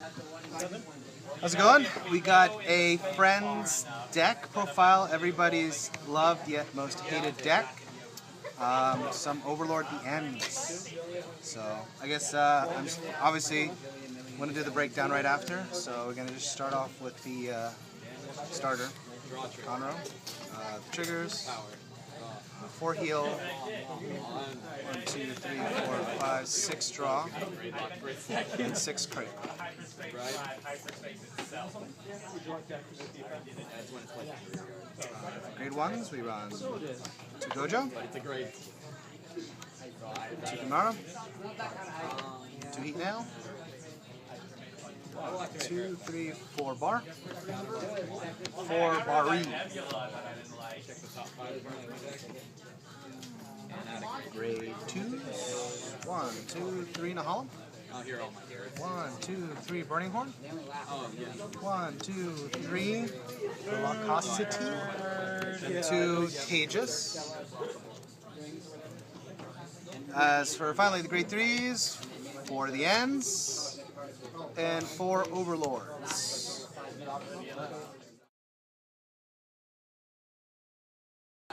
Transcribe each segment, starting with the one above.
How's it going? We got a Friends deck profile, everybody's loved yet most hated deck. Some Overlord the Ends. So I guess I'm obviously going to do the breakdown right after. So we're going to just start off with the starter, Kagero, triggers, 4 heal, 1, 2, 3, 4, 5, 6 draw, and 6 crit. Grade 1s, we run 2 Gojo, 2 Kagero, 2 Heat Nail, 2, 3, 4 bar, 4 Bari. Grade 2s, 1, 2, 3 Nahala, 1, 2, 3 Burning Horn, 1, 2, 3 Velocity, and 2 Tejas. As for finally the grade 3s, 4 the Ends, and 4 Overlords.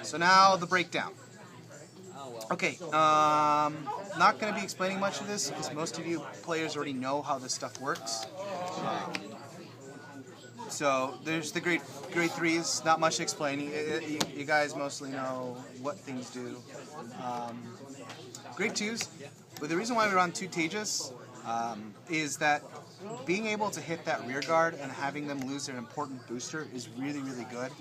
So now the breakdown. Okay, not going to be explaining much of this because most of you players already know how this stuff works. So there's the grade 3s, not much to explain. You guys mostly know what things do. Grade 2s, but the reason why we run 2 Tejas is that being able to hit that rear guard and having them lose their important booster is really, really good.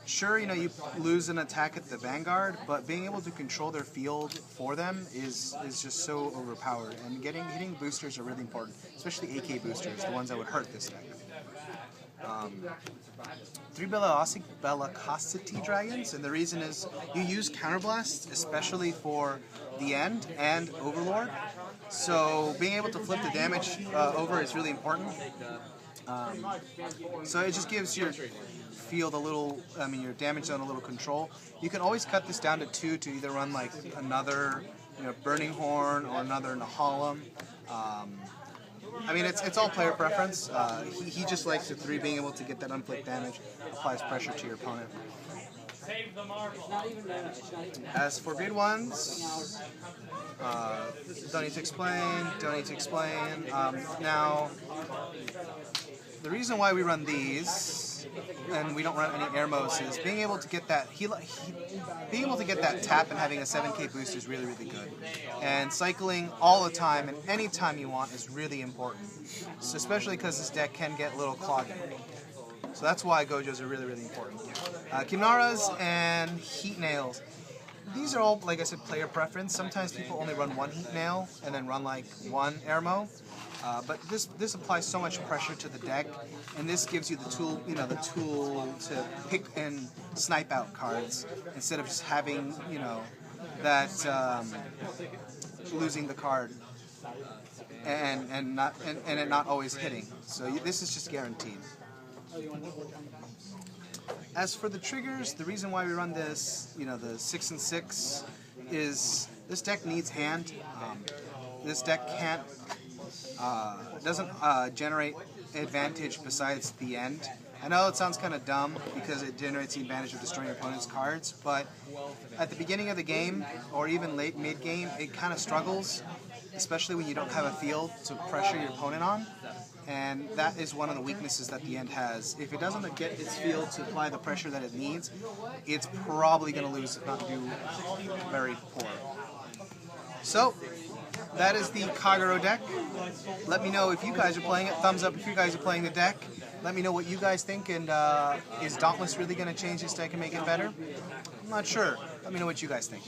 Sure, you know, you lose an attack at the Vanguard, but being able to control their field for them is just so overpowered. And hitting boosters are really important, especially AK boosters, the ones that would hurt this deck. 3 Velocity Dragons, and the reason is you use Counterblast, especially for the End and Overlord. So being able to flip the damage over is really important. So it just gives your field a little, your damage zone a little control. You can always cut this down to 2 to either run like another, Burning Horn or another Nahala. It's all player preference. He just likes the 3, being able to get that unflipped damage, applies pressure to your opponent. As for grade 1s, don't need to explain. Now, the reason why we run these and we don't run any Airmos is being able to get that being able to get that tap and having a 7k boost is really, really good. And cycling all the time and any time you want is really important. So especially because this deck can get a little clogging. So that's why Gojos are really, really important. Kimnaras and Heat Nails. These are all, like I said, player preference. Sometimes people only run 1 Heat Nail and then run like 1 Airmo. But this applies so much pressure to the deck, and this gives you the tool, to pick and snipe out cards instead of just having, that losing the card and it not always hitting. So this is just guaranteed. As for the triggers, the reason why we run this, the 6 and 6, is this deck needs hand. This deck doesn't generate advantage besides the End. I know it sounds kind of dumb because it generates the advantage of destroying your opponent's cards, but at the beginning of the game or even late mid-game, it kind of struggles, especially when you don't have a field to pressure your opponent on. And that is one of the weaknesses that the End has. If it doesn't get its field to apply the pressure that it needs, it's probably going to lose, if not do very poor. So, that is the Kagero deck. Let me know if you guys are playing it. Thumbs up if you guys are playing the deck. Let me know what you guys think, and is Dauntless really going to change this deck and make it better? I'm not sure. Let me know what you guys think.